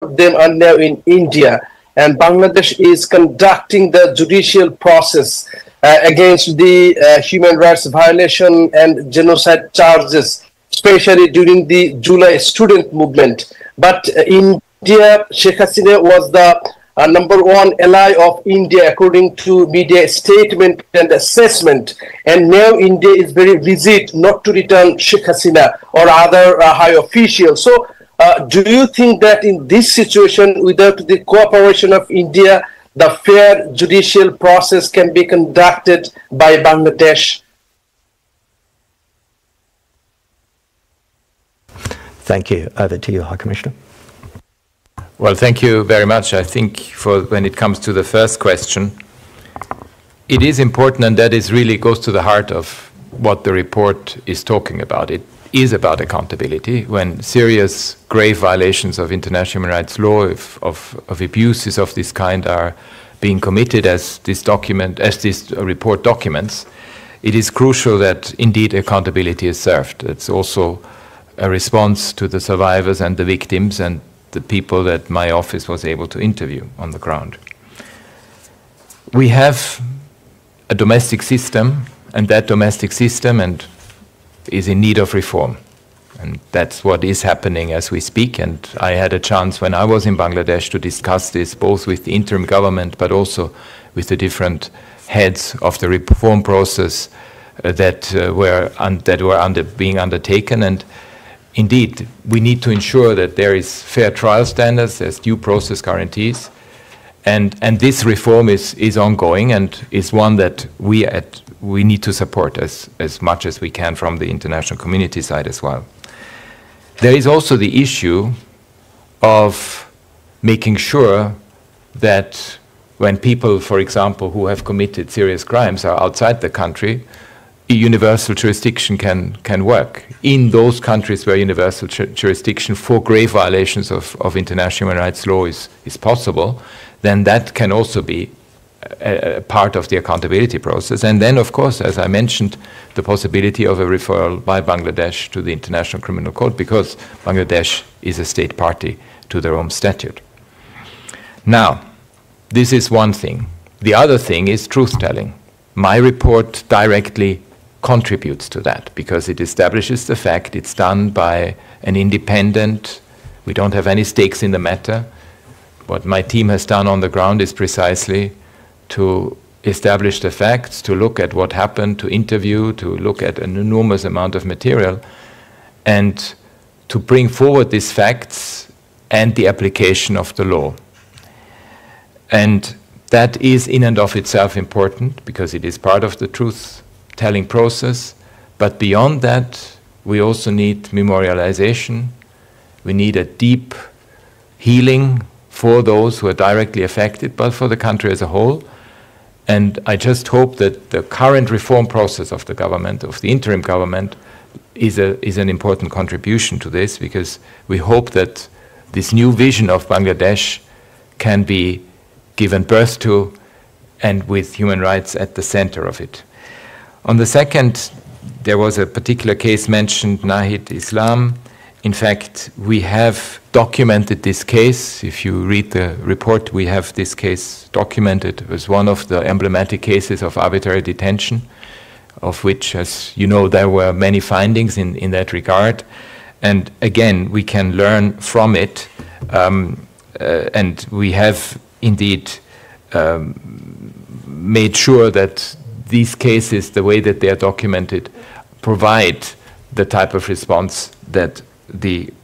of them are now in India, and Bangladesh is conducting the judicial process against the human rights violation and genocide charges, especially during the July student movement. But India, Sheikh Hasina was the number one ally of India according to media statement and assessment, and now India is very rigid not to return Sheikh Hasina or other high officials. So do you think that in this situation, without the cooperation of India, the fair judicial process can be conducted by Bangladesh? Thank you. Over to you, High Commissioner. Well, thank you very much. I think when it comes to the first question, it is important, and that is really goes to the heart of what the report is talking about. It is about accountability. When serious, grave violations of international human rights law, of abuses of this kind are being committed, as this report documents, it is crucial that indeed accountability is served. It's also a response to the survivors and the victims and the people that my office was able to interview on the ground. We have a domestic system, and that domestic system is in need of reform. And that's what is happening as we speak. And I had a chance when I was in Bangladesh to discuss this both with the interim government but also with the different heads of the reform process that were being undertaken. And indeed, we need to ensure that there is fair trial standards, there's due process guarantees, and this reform is ongoing and is one that we need to support as much as we can from the international community side as well. There is also the issue of making sure that when people, for example, who have committed serious crimes are outside the country, universal jurisdiction can work. In those countries where universal jurisdiction for grave violations of international human rights law is possible, then that can also be a part of the accountability process. And then, of course, as I mentioned, the possibility of a referral by Bangladesh to the International Criminal Court, because Bangladesh is a state party to the Rome Statute. Now, this is one thing. The other thing is truth-telling. My report directly contributes to that because it establishes the fact it's done by an independent, we don't have any stakes in the matter. What my team has done on the ground is precisely to establish the facts, to look at what happened, to interview, to look at an enormous amount of material, and to bring forward these facts and the application of the law. And that is in and of itself important because it is part of the truth-telling process. But beyond that, we also need memorialization. We need a deep healing for those who are directly affected, but for the country as a whole. And I just hope that the current reform process of the government, of the interim government, is an important contribution to this, because we hope that this new vision of Bangladesh can be given birth to, and with human rights at the center of it. On the second, there was a particular case mentioned, Nahid Islam. In fact, we have documented this case. If you read the report, we have this case documented. It was one of the emblematic cases of arbitrary detention, of which, as you know, there were many findings in that regard. And again, we can learn from it. And we have indeed made sure that these cases, the way that they are documented, provide the type of response that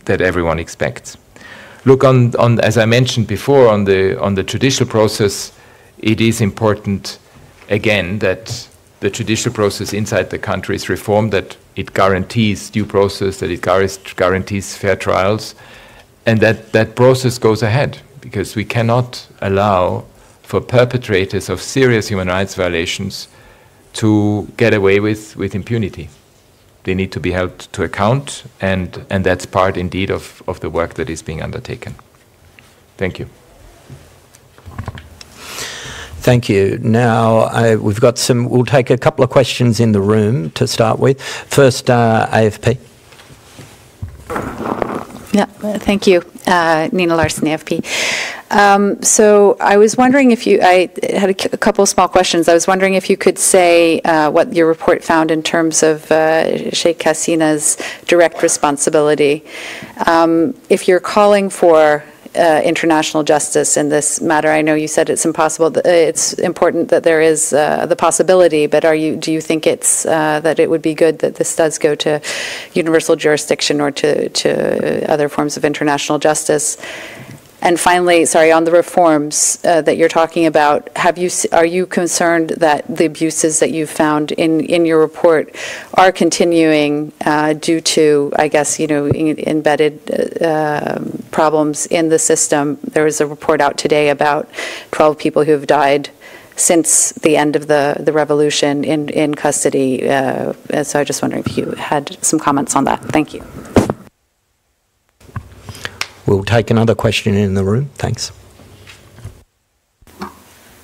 everyone expects. Look, as I mentioned before, on the judicial process, it is important again that the judicial process inside the country is reformed, that it guarantees due process, that it guarantees fair trials, and that process goes ahead, because we cannot allow for perpetrators of serious human rights violations to get away with impunity. They need to be held to account, and that's part indeed of the work that is being undertaken. Thank you. Thank you. Now, we'll take a couple of questions in the room to start with. First, AFP. Yeah, thank you. Nina Larson, AFP. So I was wondering if I had a couple of small questions. I was wondering if you could say what your report found in terms of Sheikh Hasina's direct responsibility. If you're calling for international justice in this matter, I know you said it's impossible. It's important that there is the possibility, but do you think it's that it would be good that this does go to universal jurisdiction or to other forms of international justice? And finally, sorry, on the reforms that you're talking about, are you concerned that the abuses that you've found in your report are continuing due to, I guess, embedded problems in the system? There was a report out today about 12 people who have died since the end of the revolution in custody. So I just wondering if you had some comments on that. Thank you. We'll take another question in the room. Thanks.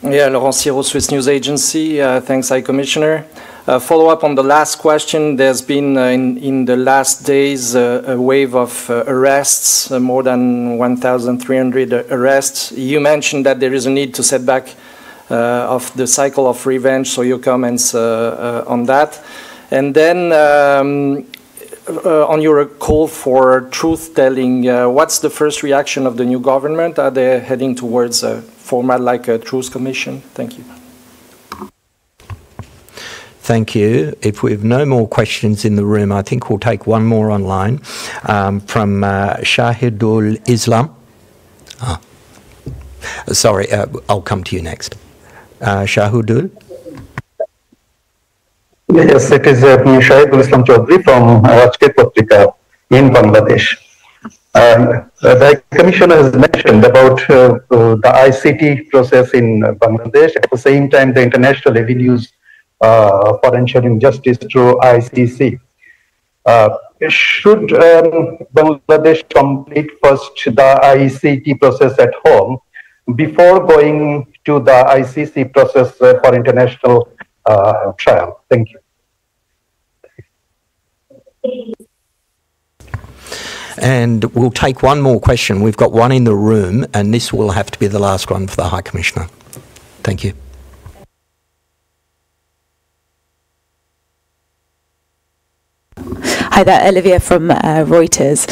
Yeah, Laurent Siro, Swiss News Agency. Thanks, High Commissioner. Follow up on the last question. There's been in the last days a wave of arrests, more than 1,300 arrests. You mentioned that there is a need to set back of the cycle of revenge, so your comments on that. And then on your call for truth-telling, what's the first reaction of the new government? Are they heading towards a format like a Truth Commission? Thank you. Thank you. If we have no more questions in the room, I think we'll take one more online from Shahidul Islam. Sorry, I'll come to you next. Shahidul? Yes, it is Shahidul Islam Chaudhry from Rajke Patrika in Bangladesh. The Commissioner has mentioned about the ICT process in Bangladesh. At the same time, the international avenues for ensuring justice through ICC. Should Bangladesh complete first the ICT process at home before going to the ICC process for international trial? Thank you. And we'll take one more question. We've got one in the room, and this will have to be the last one for the High Commissioner. Thank you. Hi there, Olivia from Reuters.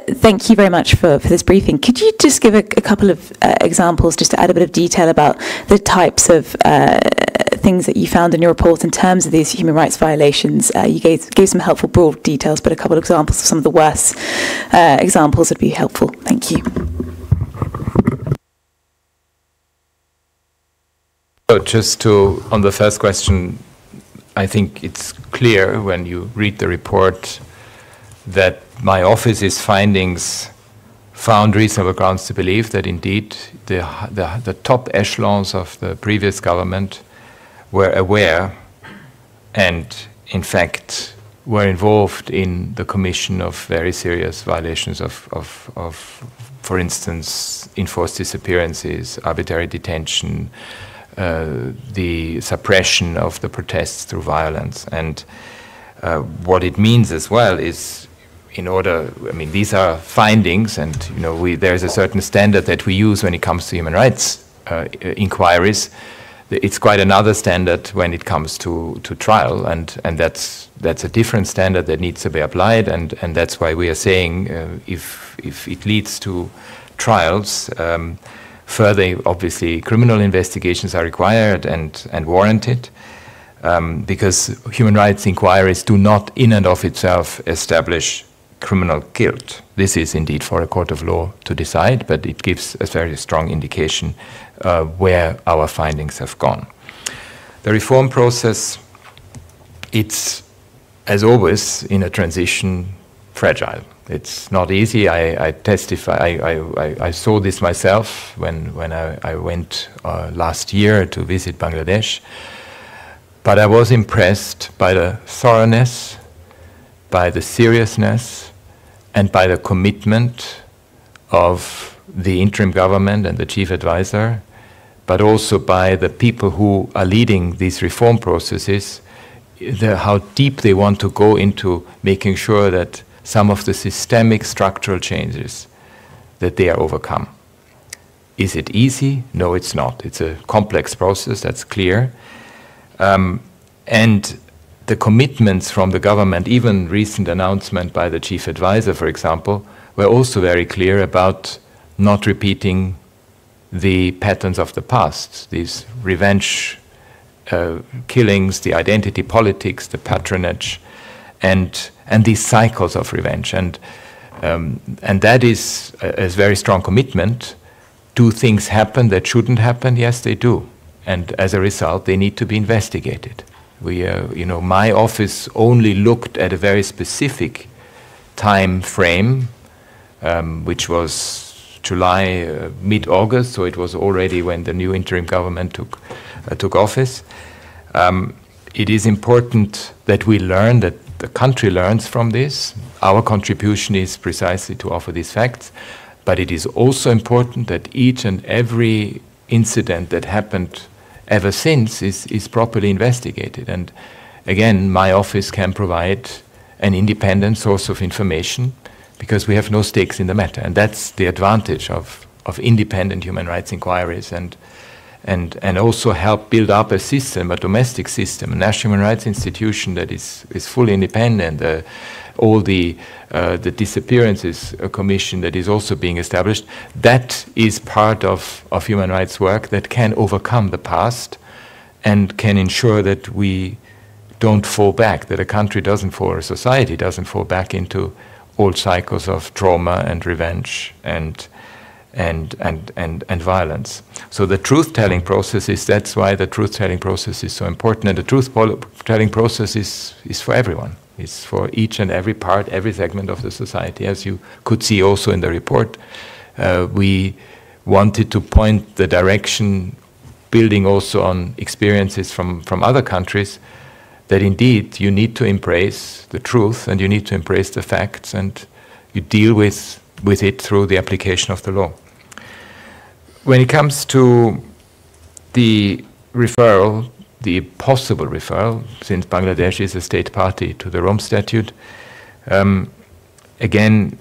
Thank you very much for this briefing. Could you just give a couple of examples, just to add a bit of detail about the types of things that you found in your report in terms of these human rights violations? You gave some helpful broad details, but a couple of examples of some of the worst examples would be helpful. Thank you. So just on the first question, I think it's clear when you read the report that my office's findings found reasonable grounds to believe that indeed the top echelons of the previous government were aware and in fact were involved in the commission of very serious violations of for instance, enforced disappearances, arbitrary detention, the suppression of the protests through violence. And what it means as well is, these are findings, and there's a certain standard that we use when it comes to human rights inquiries. It's quite another standard when it comes to trial, and that's a different standard that needs to be applied, and that's why we are saying if it leads to trials, further, obviously, criminal investigations are required and warranted, because human rights inquiries do not in and of itself establish criminal guilt. This is indeed for a court of law to decide, but it gives a very strong indication where our findings have gone. The reform process, it's, as always, in a transition, fragile. It's not easy. I saw this myself when I went last year to visit Bangladesh. But I was impressed by the thoroughness, by the seriousness, and by the commitment of the interim government and the chief advisor, but also by the people who are leading these reform processes, how deep they want to go into making sure that some of the systemic structural changes that they are overcome. Is it easy? No, it's not. It's a complex process, that's clear. And the commitments from the government, even recent announcement by the chief advisor, for example, were also very clear about not repeating the patterns of the past, these revenge killings, the identity politics, the patronage, and these cycles of revenge. And that is a very strong commitment. Do things happen that shouldn't happen? Yes, they do. And as a result, they need to be investigated. My office only looked at a very specific time frame, which was July, mid-August, so it was already when the new interim government took office. It is important that we learn, that the country learns from this. Our contribution is precisely to offer these facts, but it is also important that each and every incident that happened ever since is properly investigated. And again, my office can provide an independent source of information because we have no stakes in the matter. And that's the advantage of independent human rights inquiries, and also help build up a system, a domestic system, a national human rights institution that is fully independent. All the disappearances commission that is also being established, that is part of human rights work that can overcome the past and can ensure that we don't fall back, that a country doesn't fall, or a society doesn't fall back into old cycles of trauma and revenge and violence. So the truth-telling process that's why the truth-telling process is so important, and the truth-telling process is for everyone. It's for each and every part, every segment of the society. As you could see also in the report, we wanted to point the direction, building also on experiences from other countries, that indeed you need to embrace the truth and you need to embrace the facts, and you deal with it through the application of the law. When it comes to the referral, the possible referral, since Bangladesh is a state party to the Rome Statute, again,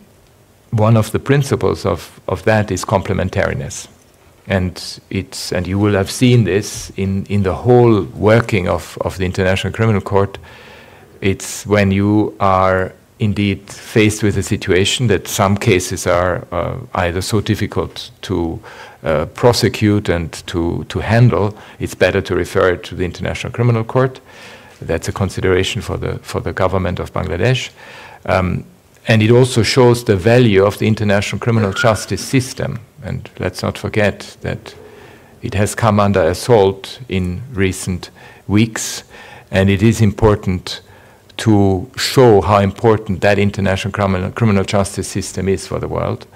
one of the principles of that is complementariness. And you will have seen this in the whole working of the International Criminal Court. It's when you are indeed faced with a situation that some cases are either so difficult to prosecute and to handle, it's better to refer it to the International Criminal Court. That's a consideration for the government of Bangladesh. And it also shows the value of the international criminal justice system. And let's not forget that it has come under assault in recent weeks, and it is important to show how important that international criminal justice system is for the world.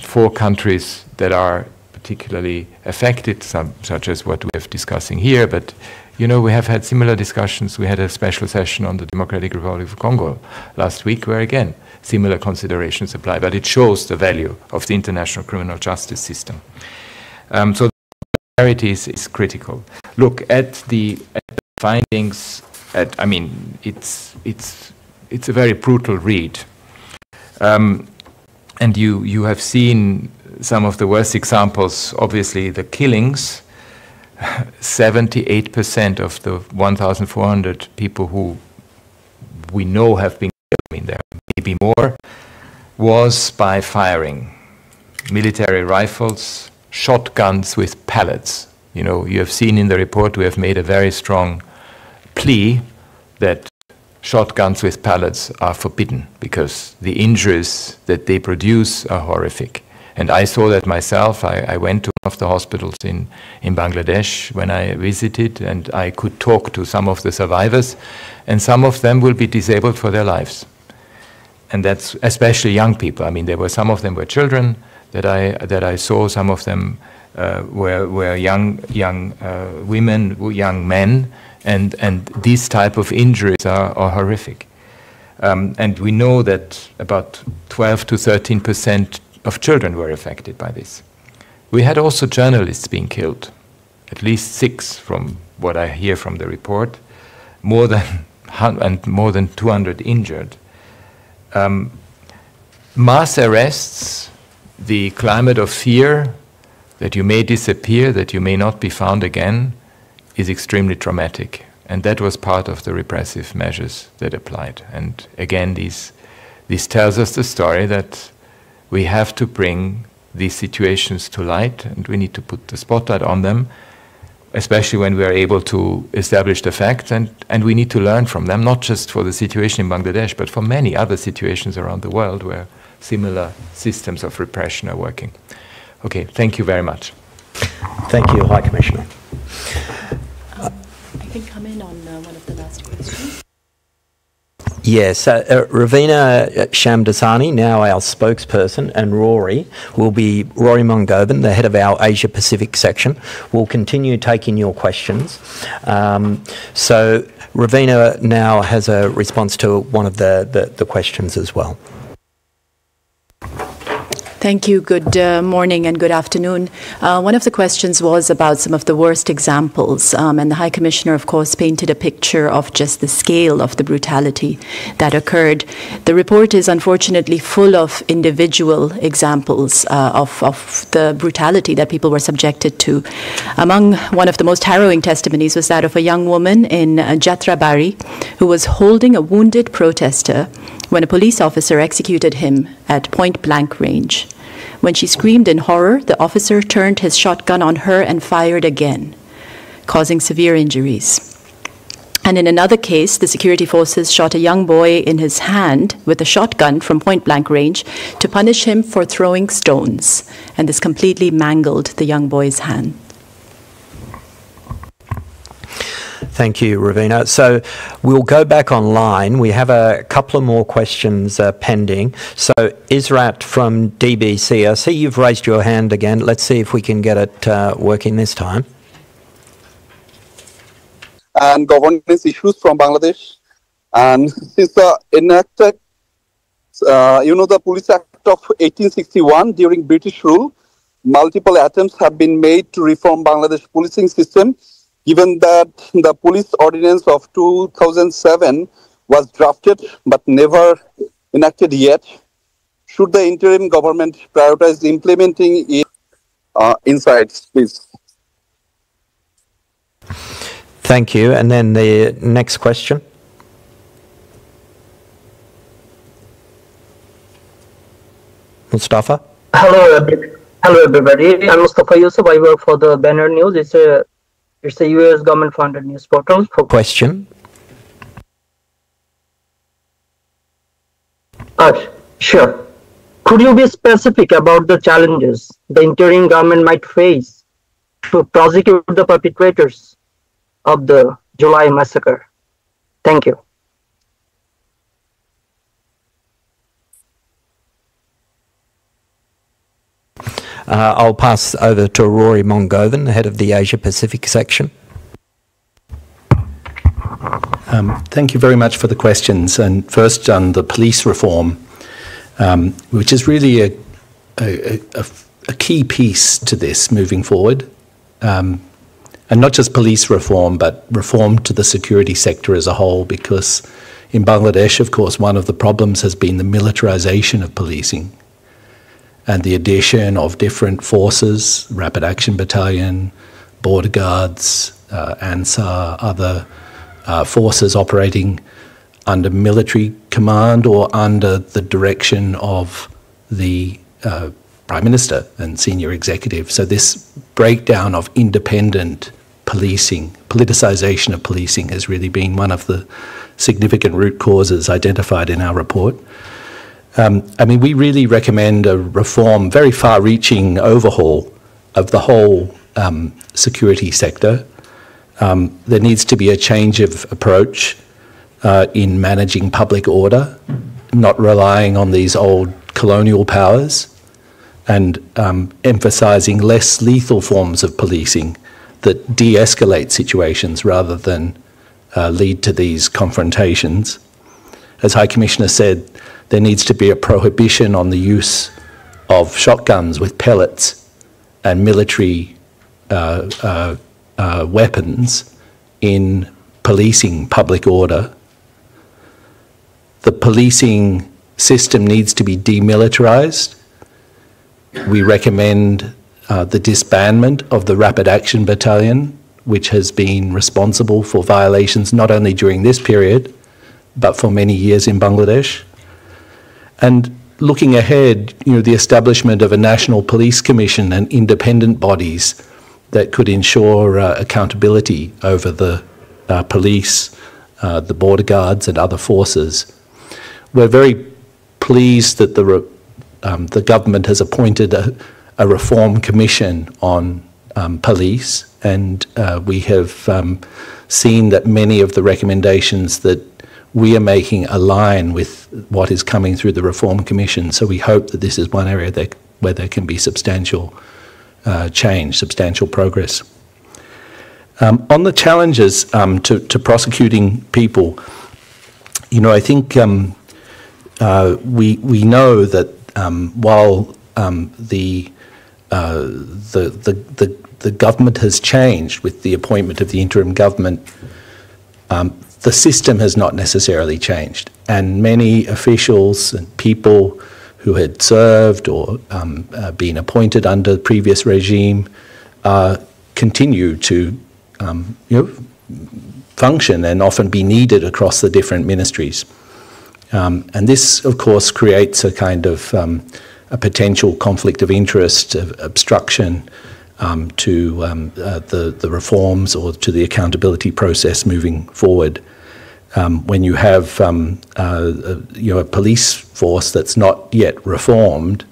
For countries that are particularly affected, such as what we are discussing here, but we have had similar discussions. We had a special session on the Democratic Republic of Congo last week, where again, similar considerations apply, but it shows the value of the international criminal justice system. So clarity is critical. Look at the findings. It's a very brutal read, and you have seen some of the worst examples. Obviously, the killings. 78% of the 1,400 people who we know have been killed, there may be more, was by firing military rifles, shotguns with pellets. You have seen in the report we have made a very strong plea that shotguns with pellets are forbidden because the injuries that they produce are horrific. And I saw that myself. I went to one of the hospitals in Bangladesh when I visited, and I could talk to some of the survivors, and some of them will be disabled for their lives. And that's especially young people. Some of them were children that I saw. Some of them were young women, young men, and these type of injuries are horrific. And we know that about 12 to 13% of children were affected by this. We had also journalists being killed, at least 6 from what I hear from the report, more than 200 injured. mass arrests, the climate of fear that you may disappear, that you may not be found again, is extremely traumatic. And that was part of the repressive measures that applied. And again, this tells us the story that we have to bring these situations to light, and we need to put the spotlight on them, especially when we are able to establish the facts, and we need to learn from them, not just for the situation in Bangladesh, but for many other situations around the world where similar systems of repression are working. Okay, thank you very much. Thank you, High Commissioner. I can come in on one of the last questions. Yes, Ravina Shamdasani, now our spokesperson, and Rory Mongovan, the head of our Asia Pacific section, will continue taking your questions. So Ravina now has a response to one of the questions as well. Thank you. Good morning and good afternoon. One of the questions was about some of the worst examples, and the High Commissioner, of course, painted a picture of just the scale of the brutality that occurred. The report is unfortunately full of individual examples of the brutality that people were subjected to. Among one of the most harrowing testimonies was that of a young woman in Jatrabari who was holding a wounded protester when a police officer executed him at point-blank range. When she screamed in horror, the officer turned his shotgun on her and fired again, causing severe injuries. And in another case, the security forces shot a young boy in his hand with a shotgun from point-blank range to punish him for throwing stones, and this completely mangled the young boy's hand. Thank you, Ravina. So we'll go back online. We have a couple of more questions pending. So Israt from DBC, I see you've raised your hand again. Let's see if we can get it working this time. And governance issues from Bangladesh. And since the enacted, the Police Act of 1861 during British rule, multiple attempts have been made to reform Bangladesh policing system. Given that the police ordinance of 2007 was drafted but never enacted yet, should the interim government prioritize implementing it? Insights, please. Thank you. And then the next question. Mustafa? Hello, everybody. I'm Mustafa Yusuf. I work for the Banner News. It's a US government-funded news portal. Question. Sure. Could you be specific about the challenges the interim government might face to prosecute the perpetrators of the July massacre? Thank you. I'll pass over to Rory Mongovan, the head of the Asia Pacific section. Thank you very much for the questions. And first on the police reform, which is really a key piece to this moving forward. And not just police reform, but reform to the security sector as a whole, because in Bangladesh, of course, one of the problems has been the militarization of policing and the addition of different forces, Rapid Action Battalion, Border Guards, ANSAR, other forces operating under military command or under the direction of the Prime Minister and senior executive. So this breakdown of independent policing, politicization of policing, has really been one of the significant root causes identified in our report. We really recommend a reform, very far-reaching overhaul of the whole security sector. There needs to be a change of approach in managing public order, not relying on these old colonial powers, and emphasising less lethal forms of policing that de-escalate situations rather than lead to these confrontations. As High Commissioner said, there needs to be a prohibition on the use of shotguns with pellets and military weapons in policing public order. The policing system needs to be demilitarized. We recommend the disbandment of the Rapid Action Battalion, which has been responsible for violations not only during this period, but for many years in Bangladesh. And looking ahead, the establishment of a national police commission and independent bodies that could ensure accountability over the police, the border guards and other forces. We're very pleased that the government has appointed a reform commission on police, and we have seen that many of the recommendations that we are making align with what is coming through the Reform Commission. So we hope that this is one area where there can be substantial change, substantial progress. On the challenges to prosecuting people, I think we know that while the government has changed with the appointment of the interim government, the system has not necessarily changed, and many officials and people who had served or been appointed under the previous regime continue to function and often be needed across the different ministries. And this, of course, creates a kind of a potential conflict of interest, of obstruction to the reforms or to the accountability process moving forward. When you have a police force that's not yet reformed,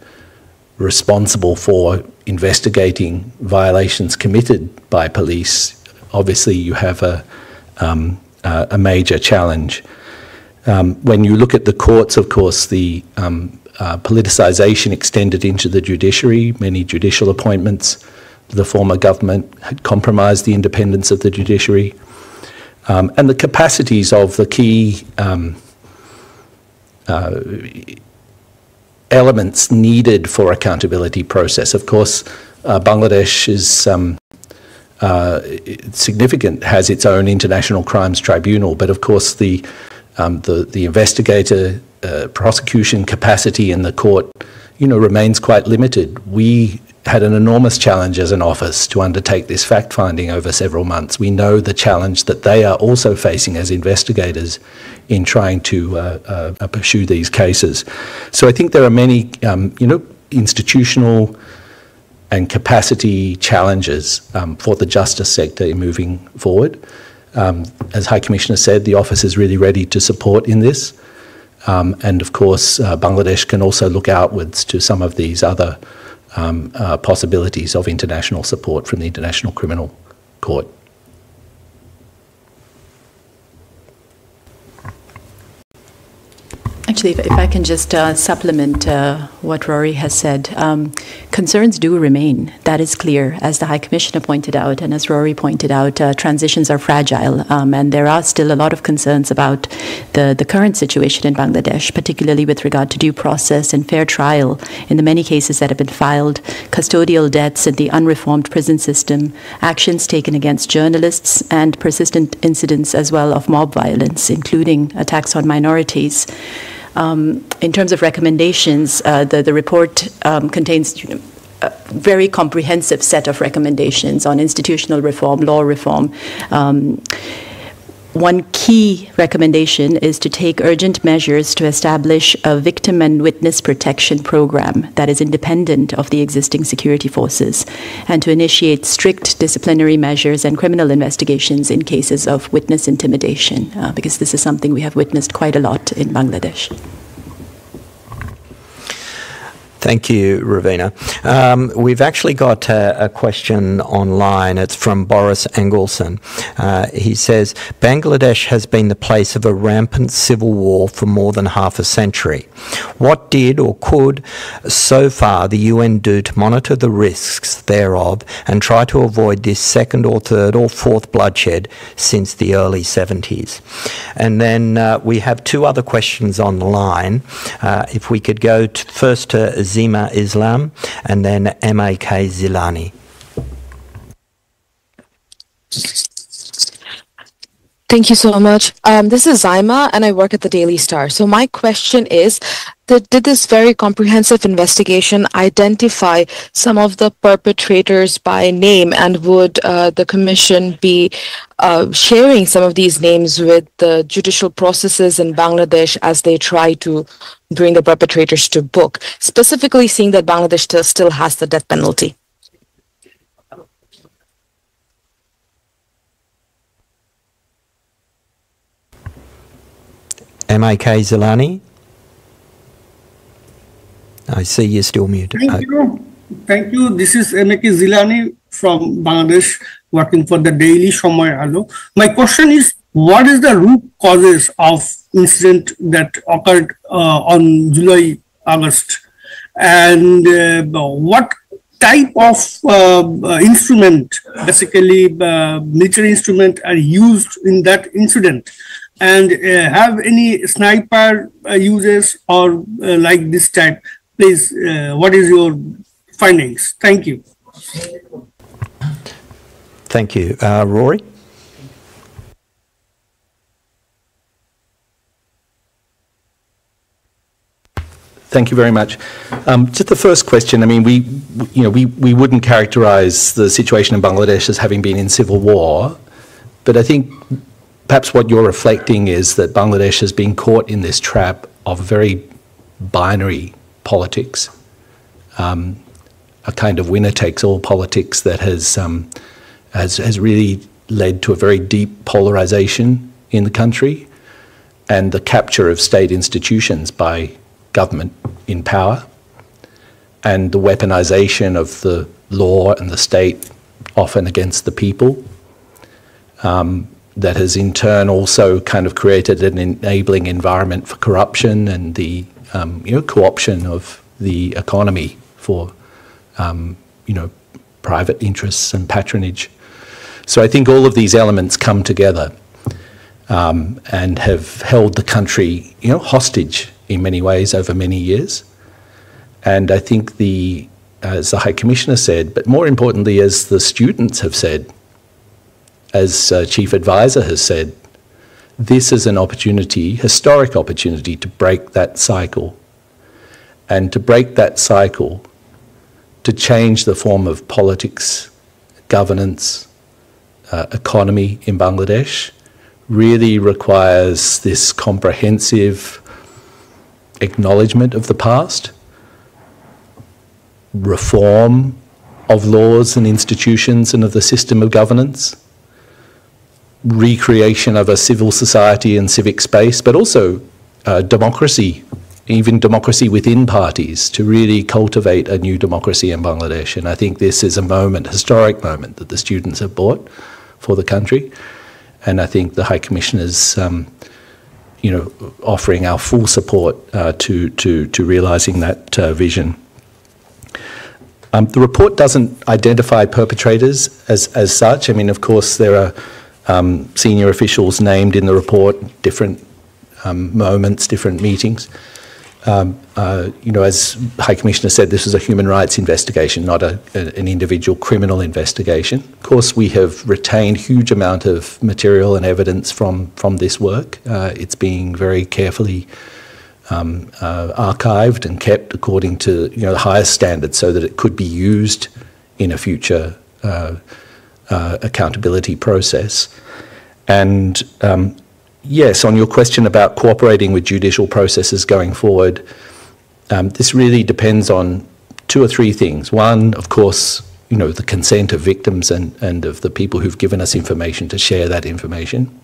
responsible for investigating violations committed by police, obviously you have a major challenge. When you look at the courts, of course, the politicisation extended into the judiciary, many judicial appointments. The former government had compromised the independence of the judiciary. And the capacities of the key elements needed for accountability process. Of course, Bangladesh is significant, has its own international crimes tribunal, but of course the investigator prosecution capacity in the court, remains quite limited. We had an enormous challenge as an office to undertake this fact-finding over several months. We know the challenge that they are also facing as investigators in trying to pursue these cases. So I think there are many, institutional and capacity challenges for the justice sector in moving forward. As High Commissioner said, the office is really ready to support in this. And of course, Bangladesh can also look outwards to some of these other possibilities of international support from the International Criminal Court. Actually, if I can just supplement what Rory has said, concerns do remain. That is clear, as the High Commissioner pointed out, and as Rory pointed out, transitions are fragile, and there are still a lot of concerns about the current situation in Bangladesh, particularly with regard to due process and fair trial in the many cases that have been filed, custodial deaths in the unreformed prison system, actions taken against journalists, and persistent incidents as well of mob violence, including attacks on minorities. In terms of recommendations, the report contains a very comprehensive set of recommendations on institutional reform, law reform. One key recommendation is to take urgent measures to establish a victim and witness protection program that is independent of the existing security forces, and to initiate strict disciplinary measures and criminal investigations in cases of witness intimidation, because this is something we have witnessed quite a lot in Bangladesh. Thank you, Ravina. We've actually got a question online. It's from Boris Engelson. He says, Bangladesh has been the place of a rampant civil war for more than half a century. What did or could so far the UN do to monitor the risks thereof and try to avoid this second or third or fourth bloodshed since the early 70s? And then we have two other questions on the line. If we could go first to Zima Islam and then M.A.K. Zilani. Thank you so much. This is Zaima, and I work at the Daily Star. So my question is, did this very comprehensive investigation identify some of the perpetrators by name, and would the Commission be sharing some of these names with the judicial processes in Bangladesh as they try to bring the perpetrators to book, specifically seeing that Bangladesh still has the death penalty? M.A.K. Zilani? I see you're still muted. Thank you. Thank you. This is M.A.K. Zilani from Bangladesh, working for the Daily Shomoy Alo. My question is, what is the root causes of incident that occurred on July, August? And what type of instrument, basically military instrument, are used in that incident? And have any sniper uses or like this type? Please, what is your findings? Thank you. Thank you. Rory? Thank you very much. Just the first question. I mean, we wouldn't characterise the situation in Bangladesh as having been in civil war, but I think perhaps what you're reflecting is that Bangladesh has been caught in this trap of very binary politics, a kind of winner-takes-all politics that has really led to a very deep polarisation in the country and the capture of state institutions by government in power and the weaponisation of the law and the state, often against the people. That has in turn also kind of created an enabling environment for corruption and the co-option of the economy for private interests and patronage. So I think all of these elements come together and have held the country hostage in many ways over many years. And I think as the High Commissioner said, but more importantly as the students have said, as Chief Advisor has said, this is an opportunity, historic opportunity, to break that cycle. And to break that cycle, to change the form of politics, governance, economy in Bangladesh, really requires this comprehensive acknowledgement of the past, reform of laws and institutions and of the system of governance, recreation of a civil society and civic space, but also democracy, even democracy within parties, to really cultivate a new democracy in Bangladesh. And I think this is a moment, historic moment, that the students have brought for the country. And I think the High Commissioner's, offering our full support to realising that vision. The report doesn't identify perpetrators as such. I mean, of course, there are senior officials named in the report, different moments, different meetings. As High Commissioner said, this is a human rights investigation, not an individual criminal investigation. Of course, we have retained huge amount of material and evidence from this work. It's being very carefully archived and kept according to the highest standards so that it could be used in a future accountability process. And yes, on your question about cooperating with judicial processes going forward, this really depends on two or three things. One, of course, the consent of victims and of the people who've given us information to share that information,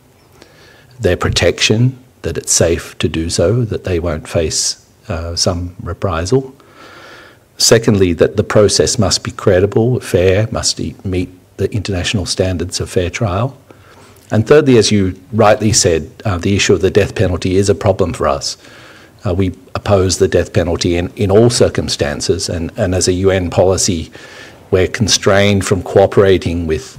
their protection, that it's safe to do so, that they won't face some reprisal. Secondly, that the process must be credible, fair, must meet the international standards of fair trial. And thirdly, as you rightly said, the issue of the death penalty is a problem for us. We oppose the death penalty in all circumstances, and as a UN policy, we're constrained from cooperating with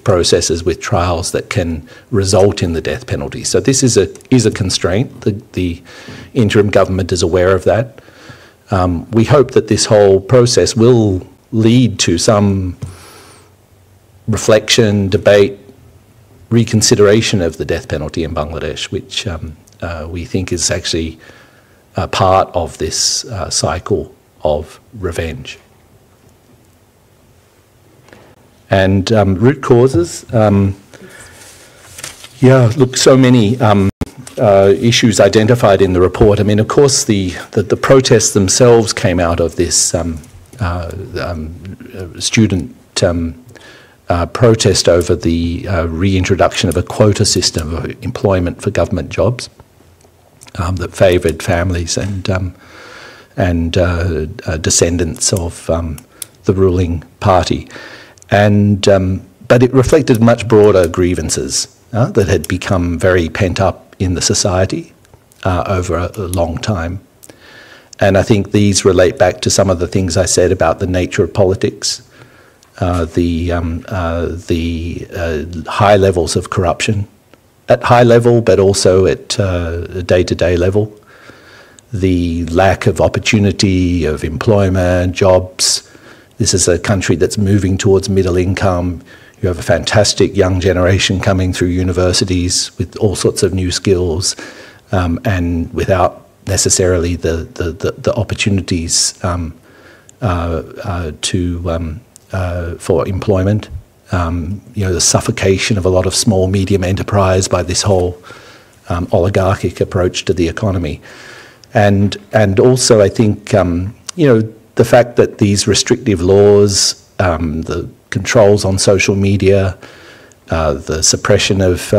processes, with trials that can result in the death penalty. So this is a constraint. The interim government is aware of that. We hope that this whole process will lead to some reflection, debate, reconsideration of the death penalty in Bangladesh, which we think is actually part of this cycle of revenge. And root causes, yeah, look, so many issues identified in the report. I mean, of course, the protests themselves came out of this student protest over the reintroduction of a quota system of employment for government jobs that favoured families and descendants of the ruling party. But it reflected much broader grievances that had become very pent up in the society over a long time. And I think these relate back to some of the things I said about the nature of politics, the high levels of corruption at high level, but also at a day-to-day level, the lack of opportunity, of employment, jobs. This is a country that's moving towards middle income. You have a fantastic young generation coming through universities with all sorts of new skills, and without necessarily the opportunities for employment. The suffocation of a lot of small, medium enterprise by this whole oligarchic approach to the economy, and also I think the fact that these restrictive laws, the controls on social media, the suppression of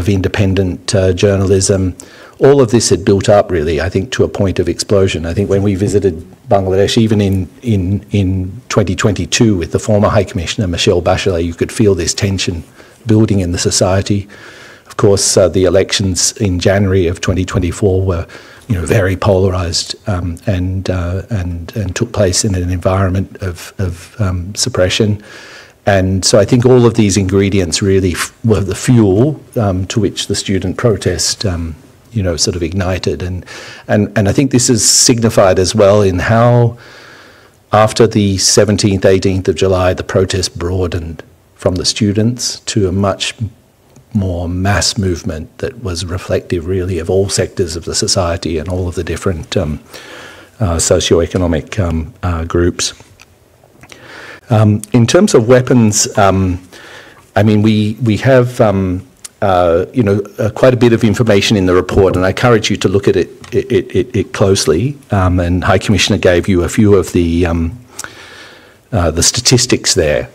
independent journalism, all of this had built up really, I think, to a point of explosion. I think when we visited Bangladesh, even in 2022 with the former High Commissioner Michelle Bachelet, you could feel this tension building in the society. Of course, the elections in January of 2024 were very polarised and took place in an environment of suppression. And so I think all of these ingredients really were the fuel to which the student protest sort of ignited. And I think this is signified as well in how after the 17th, 18th of July, the protest broadened from the students to a much more mass movement that was reflective really of all sectors of the society and all of the different socioeconomic groups. In terms of weapons, I mean, we have quite a bit of information in the report, and I encourage you to look at it closely. And High Commissioner gave you a few of the statistics there,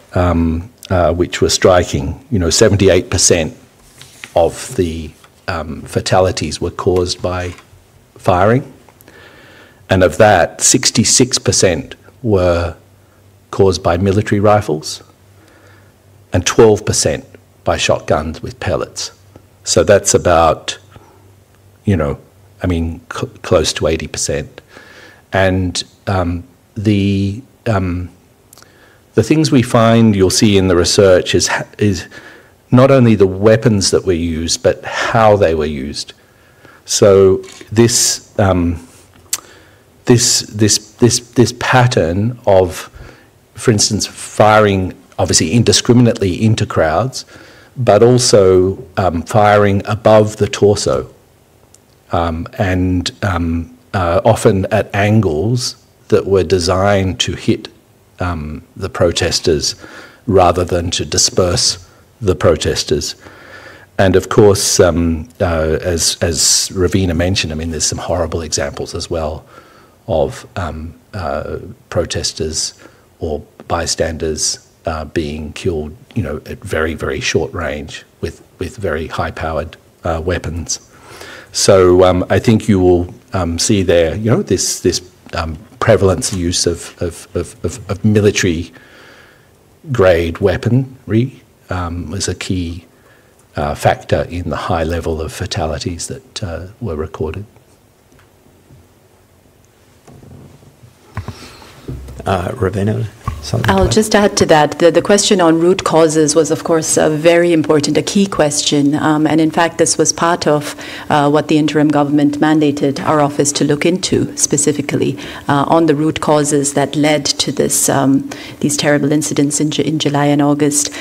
which were striking. 78% of the fatalities were caused by firing, and of that, 66% were caused by military rifles, and 12% by shotguns with pellets. So that's about, close to 80%. And the things we find, you'll see in the research, is not only the weapons that were used, but how they were used. So this pattern of, for instance, firing obviously indiscriminately into crowds, but also firing above the torso, and often at angles that were designed to hit the protesters rather than to disperse the protesters. And of course, as Ravina mentioned, I mean, there's some horrible examples as well of protesters or bystanders being killed, at very, very short range with very high-powered weapons. So I think you will see there, this prevalence use of military-grade weaponry was a key factor in the high level of fatalities that were recorded. Ravina, something? I'll just add to that. The question on root causes was, of course, very important, a key question. And in fact, this was part of what the interim government mandated our office to look into specifically on the root causes that led to these terrible incidents in July and August.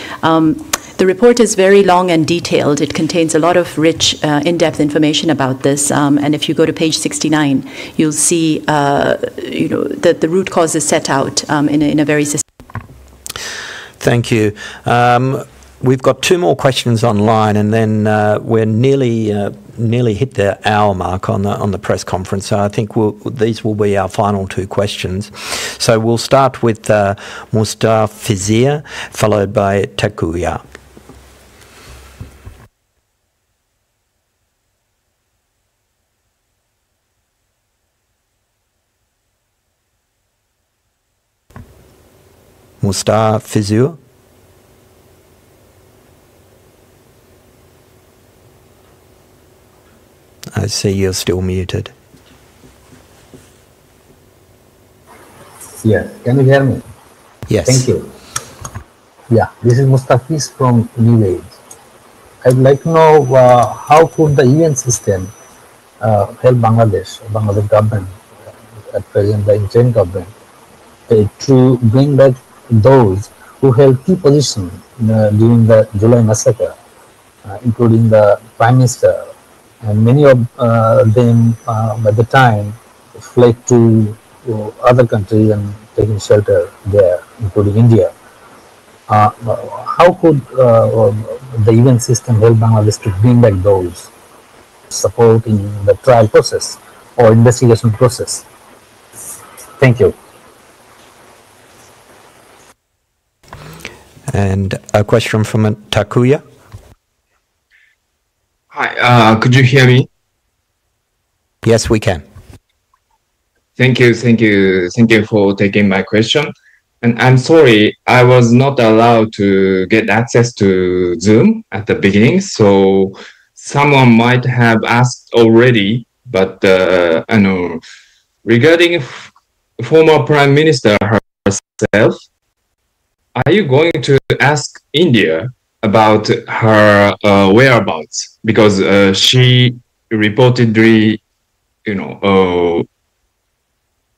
The report is very long and detailed. It contains a lot of rich, in-depth information about this. And if you go to page 69, you'll see, that the root causes set out in a very systematic. Thank you. We've got two more questions online, and then we're nearly hit the hour mark on the press conference. So I think these will be our final two questions. So we'll start with Mustafizir, followed by Takuya. Mustafizir. I see you're still muted. Yeah, can you hear me? Yes. Thank you. Yeah, this is Mustafiz from New Age. I'd like to know how could the UN system help Bangladesh government, at present the interim government, to bring back those who held key positions during the July massacre, including the Prime Minister, and many of them at the time fled to other countries and taking shelter there, including India. How could the UN system help Bangladesh to bring back those, support in the trial process or investigation process? Thank you. And a question from Takuya. Hi, could you hear me? Yes, we can. Thank you for taking my question. And I'm sorry, I was not allowed to get access to Zoom at the beginning, so someone might have asked already, but I know regarding former Prime Minister herself, are you going to ask India about her whereabouts? Because she reportedly,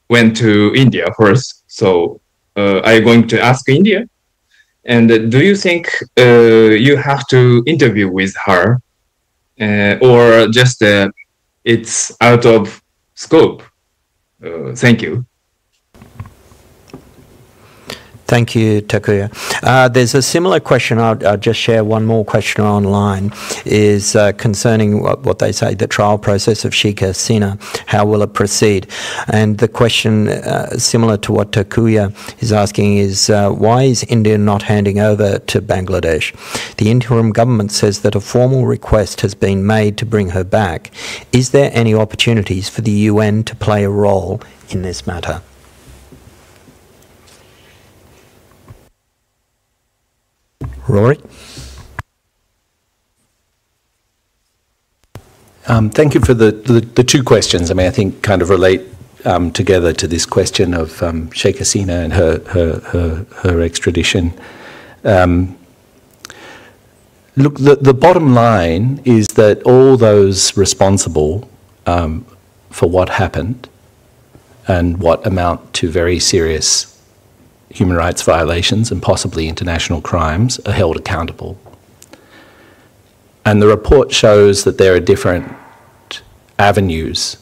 went to India first. So are you going to ask India? And do you think you have to interview with her, or just it's out of scope? Thank you. Thank you, Takuya. There's a similar question. I'll just share one more question online, is concerning what they say, the trial process of Sheikh Hasina. How will it proceed? And the question, similar to what Takuya is asking, is why is India not handing over to Bangladesh? The interim government says that a formal request has been made to bring her back. Is there any opportunities for the UN to play a role in this matter? Rory? Thank you for the two questions. I mean, I think kind of relate together to this question of Sheikh Hasina and her extradition. Look, the bottom line is that all those responsible for what happened and what amount to very serious human rights violations and possibly international crimes are held accountable. And the report shows that there are different avenues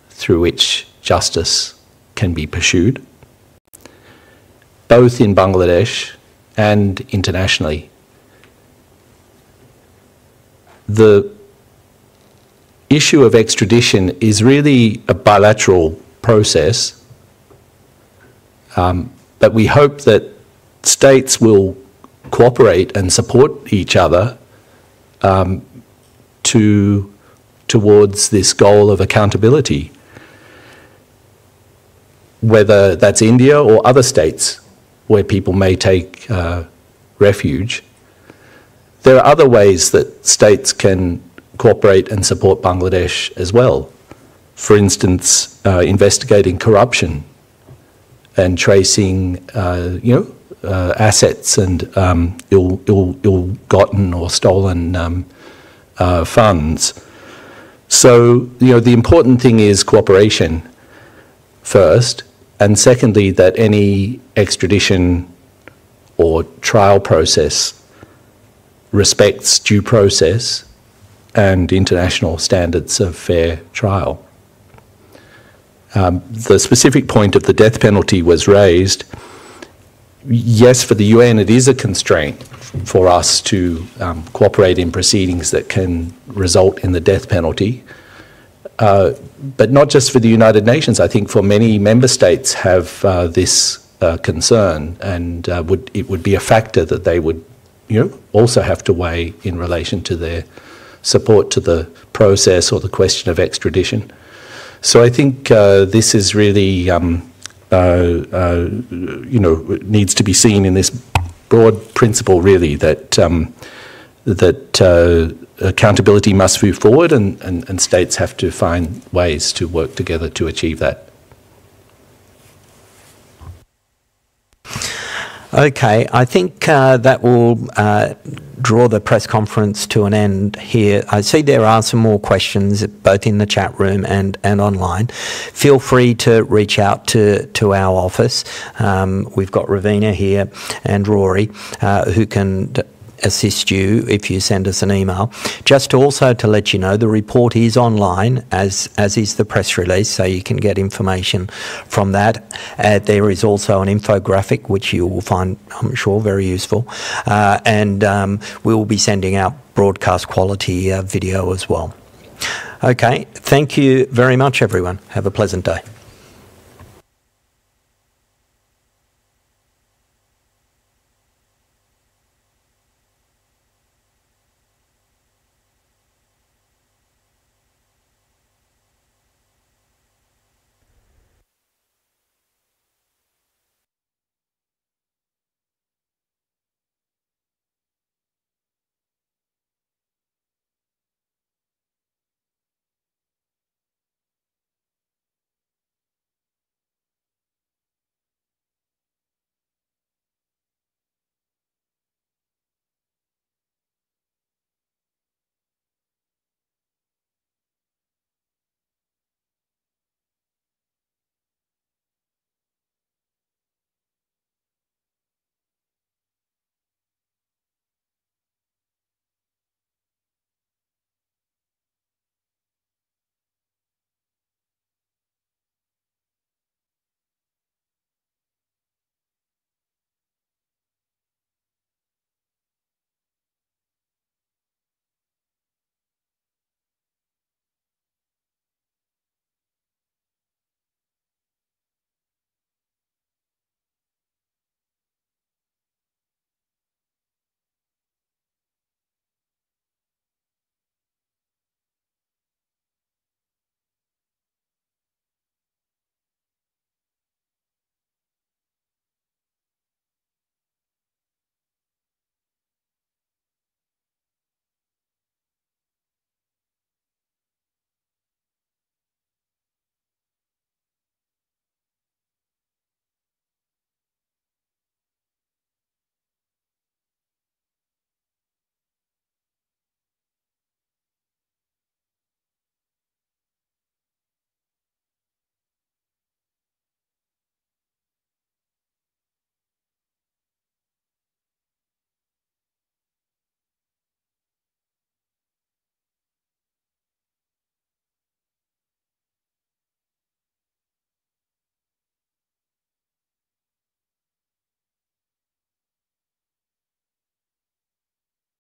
through which justice can be pursued, both in Bangladesh and internationally. The issue of extradition is really a bilateral process, but we hope that states will cooperate and support each other towards this goal of accountability, whether that's India or other states where people may take refuge. There are other ways that states can cooperate and support Bangladesh as well. For instance, investigating corruption and tracing, assets and ill-gotten or stolen funds. So, the important thing is cooperation first, and secondly, that any extradition or trial process respects due process and international standards of fair trial. The specific point of the death penalty was raised. Yes, for the UN, it is a constraint for us to cooperate in proceedings that can result in the death penalty. But not just for the United Nations. I think for many member states have this concern, and it would be a factor that they would, also have to weigh in relation to their support to the process or the question of extradition. So I think this is really, needs to be seen in this broad principle, really, that accountability must move forward, and states have to find ways to work together to achieve that. Okay, I think that will draw the press conference to an end here. I see there are some more questions both in the chat room and online. Feel free to reach out to our office. We've got Ravina here and Rory who can assist you if you send us an email. Just also to let you know, the report is online, as is the press release, so you can get information from that. There is also an infographic which you will find, I'm sure, very useful, and we will be sending out broadcast quality video as well. Okay, thank you very much, everyone. Have a pleasant day.